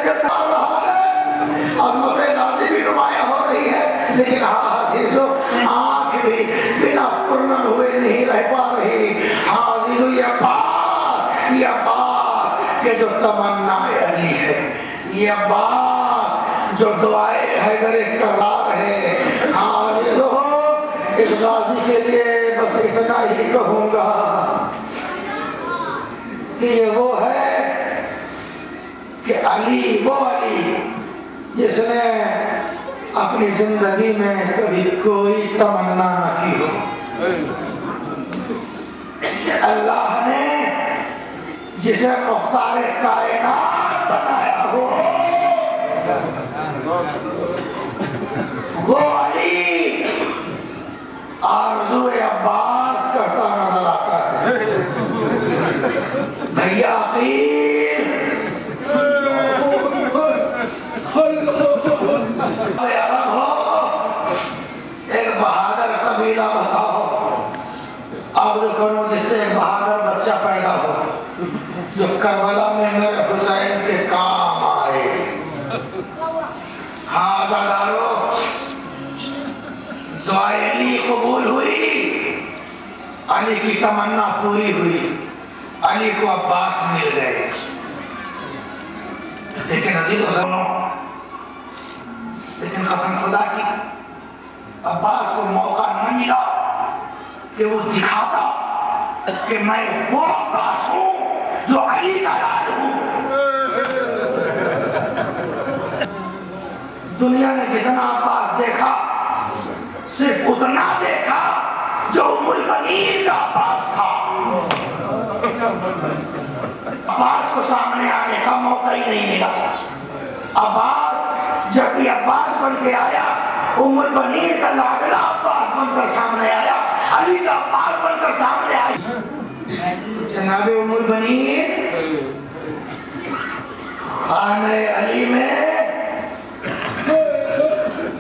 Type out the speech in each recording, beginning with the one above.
کے ساتھ رہا ہے، عظمت غازی بھی نمایاں ہو رہی ہے، لیکن عزیزو آنکھ بھی بنا پرنم ہوئے نہیں رہ پا رہی۔ عزیزو یہ بات کہ جو تمنا علی ہے، یہ بات جو دعائے حیدر کرار ہے۔ عزیزو اس غازی کے لیے بس اتنا ہی کہوں گا کہ یہ وہ ہے کہ علی وہ علی جس نے اپنی زندگی میں کبھی کوئی تمنا نہ کی ہو، اللہ نے جسے مختار کائنات بنایا ہو، وہ علی آرزو عباس کرتا نظر آتا ہے۔ بھیا عقیل ایک بہادر قبیلہ بتاؤ، اب جو کرو جس سے ایک بہادر بچہ پیدا ہو جو کربلا میں میرے حسین کے کام آئے۔ ہاں عزادارو، دعائے علی قبول ہوئی، علی کی تمنا پوری ہوئی، علی کو عباس مل گئے۔ لیکن عزیز و سنو، لیکن قسم خدا کی عباس کو موقع نہ ملا کہ وہ دکھاتا کہ میں وہ عباس ہوں جو علی کا لال ہوں۔ دنیا نے جتنا عباس دیکھا صرف اتنا دیکھا جو ام المنین کا عباس تھا۔ عباس کو سامنے آنے کا موقع ہی نہیں ملا۔ عباس جب بھی عباس بن کے آیا، ام المنین کا لاڈلا عباس بن کر سامنے آیا، علی کا عباس بن کر سامنے آیا۔ جناب ام المنین خانہ علی میں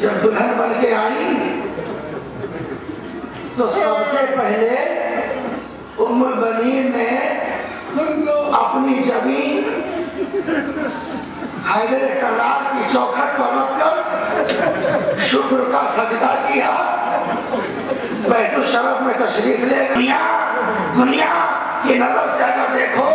جب دلہن بن کے آئی تو سب سے پہلے ام المنین نے اپنی جبین حیدر کرار کی چوکھٹ پر رکھ کر شکر کا سجدہ کیا۔ بیت الشرف میں تشریف لے دنیا کی نظر سے اگر دیکھو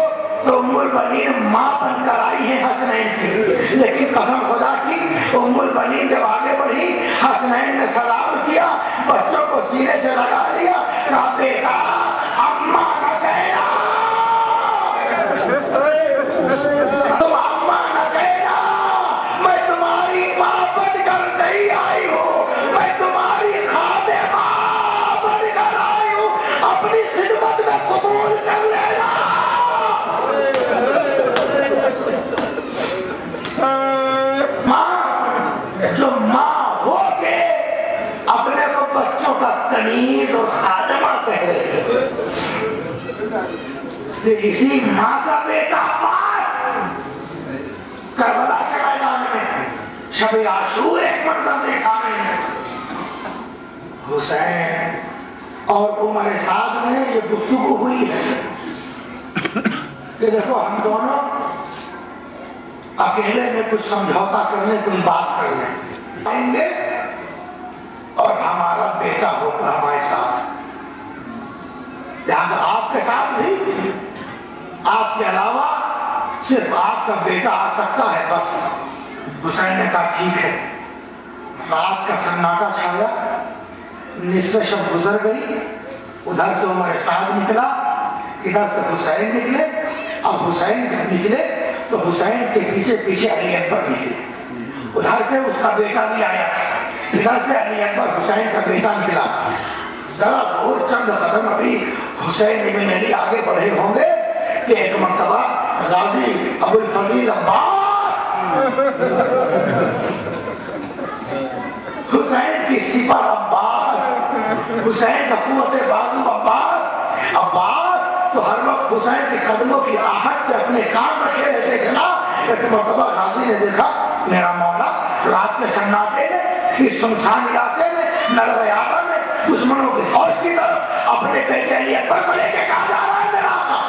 تو ام المنین ماں بن کر آئی ہے حسنین کی، لیکن قسم خدا کی ام المنین جب آگے بڑھی، حسنین نے سلام کیا، بچوں کو سینے سے لگا لیا، کہا بیٹا اماں نہ کہنا، تم اماں نہ کہنا، میں تمہاری ماں بن کر نہیں آئی ہوں، میں تمہاری خادمہ بن کر آئی ہوں، اپنی خدمت میں قبول کر لینا۔ جو ماں ہو کے اپنے کو بچوں کا کنیز اور خادمہ کہہ رہے ہیں، پھر اسی ماں کا بیٹا عباس کربلا کے میدان میں شب عاشور ایک منظر دیکھا میں نے، حسین اور عمر سعد میں یہ گفتگو ہوئی ہے کہ دیکھو ہم دونوں اکیلے میں کچھ سمجھوتا کرنے، کوئی بات کرنے آئیں گے اور ہمارا بیٹا ہوگا ہمارے ساتھ، لہذا آپ کے ساتھ بھی آپ کے علاوہ صرف آپ کا بیٹا آ سکتا ہے بس۔ حسین نے کہا ٹھیک ہے۔ رات کا سناٹا چھایا، نصف شب گزر گئی، ادھر سے عمر سعد نکلا، ادھر سے حسین نکلے۔ اب حسین جب نکلے تو حسین کے پیچھے پیچھے علی اکبر نکلے، ادھر سے اس کا بیٹا بھی آیا، ادھر سے علی اکبر حسین کا بیٹا نکلا۔ ذرا اور چند قدم ابھی حسین ابن علی آگے بڑھے ہوں گے کہ ایک مرتبہ غازی ابو الفضیل عباس حسین کی سپر عباس، حسین کا قوت بازو عباس تو ہر وقت حسین کے قدموں کی آہٹ پہ اپنے کام رکھے رہتے تھے نا۔ ایک مرتبہ غازی نے دیکھا میرا مولا رات کے سناٹے میں اس سنسان علاقے میں نرگیارہ میں دشمنوں کی فوج کی طرف اپنے بیٹے علی اکبر کو لے کے کہاں جا رہا ہے میرا آقا؟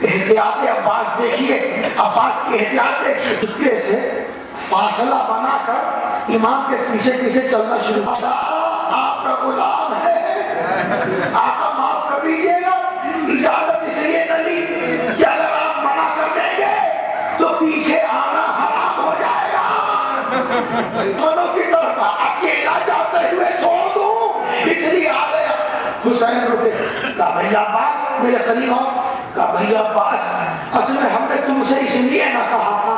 احتیاط अब्बास देखिए, अब्बास की एहतियात देखिए। चुपके से फासला बनाकर इमाम के पीछे पीछे चलना शुरू किया। आपका गुलाम है, आका माफ कर दीजिएगा, इजाजत इसलिए न ली कि अगर आप मना कर देंगे तो पीछे आना हराम हो जाएगा। दोनों की तरफ अकेला जाते हुए छोड़ दूं इसलिए आ गया। हुसैन रुके, कहा भैया अब्बास मेरे करीब आओ। कहा भैया अब्बास, असल में हमने तुमसे इसलिए न कहा था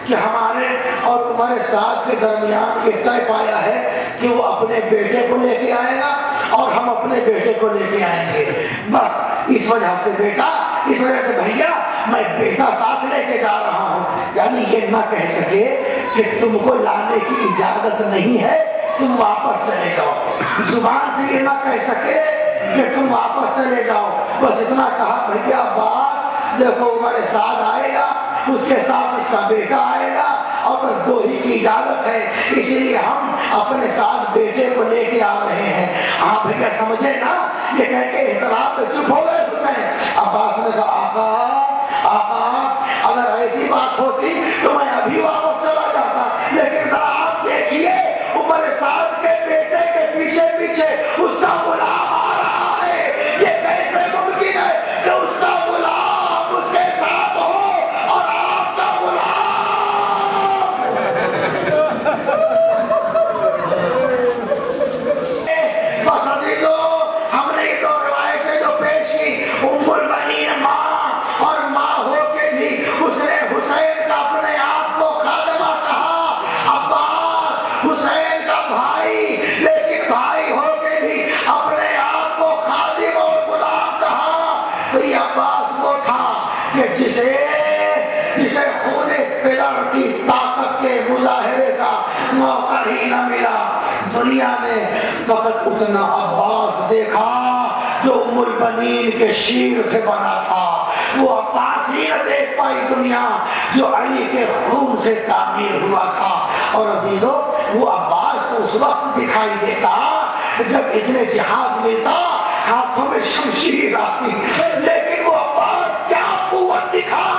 कि हमारे और तुम्हारे साथ के दरमियान ये तय पाया है कि वो अपने बेटे को लेके आएगा और हम अपने बेटे को लेके आएंगे। बस इस वजह से बेटा, इस वजह से भैया मैं बेटा साथ लेके जा रहा हूँ। यानी ये ना कह सके कि तुमको लाने की इजाजत नहीं है, तुम वापस चले जाओ। जुबान से ये ना कह सके कि तुम वापस चले जाओ। बस इतना कहा भैया अब्बास देखो हमारे साथ आएगा, उसके साथ उसका बेटा आएगा और बस दो ही की इजाजत है, इसीलिए हम अपने साथ बेटे को लेके आ रहे हैं। हाँ भैया समझे ना, ये कह के एहतराम पे चुप हो गए हुसैन। अब्बास ने कहा आका, आका अगर ऐसी बात होती तो मैं अभी वापस चला जाता, लेकिन जरा आप देखिए ऊपर साथ के बेटे के पीछे पीछे उसका गुलाम आ रहा है। ये कैसे मुमकिन है कि उसका गुलाम उसके साथ हो और आपका गुलाम। बस अजीजों, हमने तो रवायतें जो पेश की, उम्मुल बनीन माँ और माँ हो के भी उसने हुसैन का अपने आप को खादिमा कहा। अब्बास हुसैन का भाई, लेकिन भाई हो के भी अपने आप को खादिम और गुलाम कहा। तो ये अब्बास वो था कि जिसे खूने पिलर की ताकत के मुजाहिरे का मौका ही न मिला। दुनिया ने फकत उतना अब्बास देखा जो उम्मुल बनीन के शीर से बना था। वो अब्बास ही न देख पाई दुनिया जो अली के खून से तामीर हुआ था। और अजीजों, वो अब्बास तो उस वक्त दिखाई देता जब इसने जिहाद मिलता, हाथों में शमशीर आती, लेकिन वो अब्बास क्या कुव्वत दिखाए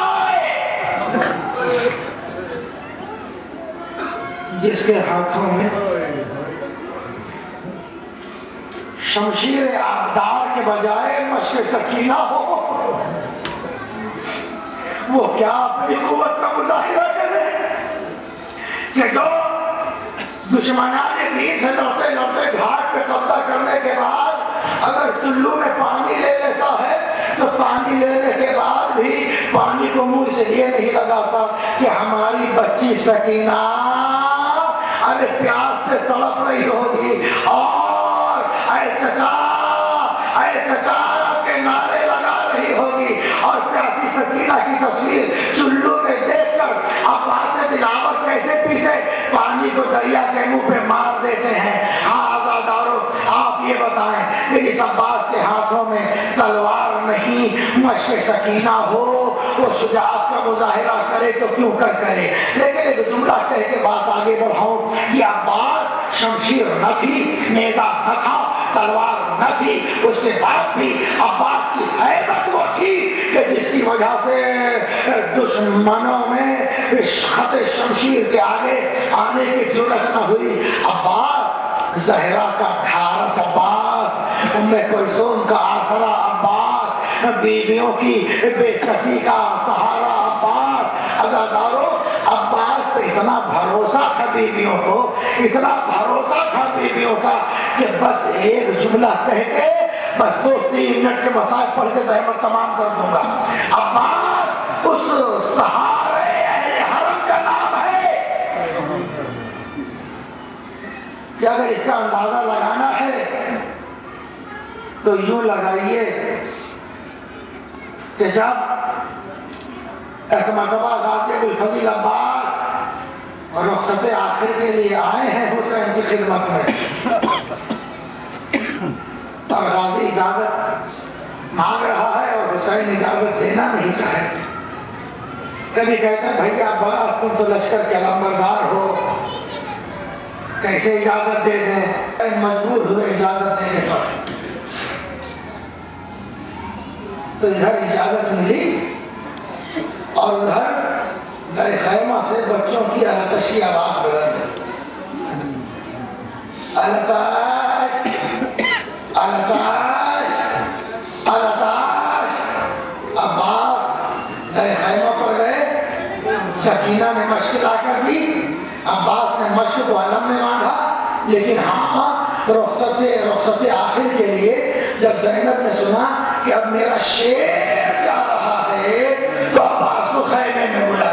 जिसके हाथों में शमशीर आबदार के बजाय मशक सकीना हो। वो क्या अपनी कुव्वत का मुजाहिरा करे कि जो दुश्मनाने दीन से लड़ते लड़ते घाट पे कब्जा करने के बाद अगर चुल्लू में पानी ले लेता है तो पानी लेने के बाद भी पानी को मुंह से ये नहीं लगाता कि हमारी बच्ची सकीना अरे प्यास से तड़प रही होगी और ऐ चचा के नारे लगा रही होगी और प्यासी सकीना की तस्वीर चुल्लू में देखकर अब्बास से तिलावत कैसे पीते, पानी को दरिया के मुंह पे मार देते हैं। हाँ आज़ादारों, आप ये बताएं कि इस अब्बास के हाथों में तलवार नहीं मशक सकीना हो, वो शुजाअत का मुजाहिरा करे तो क्यों कर करे। लेकिन एक जुमला कह के बात आगे बढ़ाऊं कि अब्बास शमशीर न थी, नेजा न था, तलवार न थी, उसके बाद भी अब्बास की हैबत वो थी कि जिसकी वजह से दुश्मनों में खत शमशीर के आगे आने की जरूरत न हुई। अब्बास ज़हरा का ढारस, अब्बास उम्मे कुलसूम का आसरा, अब्बास बीवियों की बेकसी का सहारा, अब्बास। अज़ादारों, अब्बास पे इतना भरोसा था बीवियों को, इतना भरोसा था बीवियों का कि बस एक जुमला कह के बस 2-3 मिनट के मसाइल पढ़ के ज़हमत तमाम कर दूंगा। अब्बास उस सहारे अहले हरम का नाम है कि अगर इसका अंदाजा लगाना है तो यूं लगाइए कि जब एक मरतबा गाज़ी अबुल फज़ील अब्बास और रुख़सत आखिर के लिए आए हैं हुसैन की खिदमत में और गाज़ी इजाज़त मांग रहा है और हुसैन इजाज़त देना नहीं चाहे। कभी कहते हैं भैया अब्बास तुम तो लश्कर के अलमबरदार हो, कैसे इजाज़त दे दें। मजबूर हुए इजाज़त देने पर, तो इधर इजाज़त मिली اور ادھر در خیمہ سے بچوں کی آتش کی آواز بلند ہے، التاش التاش التاش۔ عباس در خیمہ پر گئے، سکینہ نے مشق لا کر دی، عباس نے مشق کو علم میں باندھا، لیکن ہاں رخصت آخر کے لیے جب زینب نے سنا کہ اب میرا شیر جا رہا ہے تو عباس کو خیمے میں بلا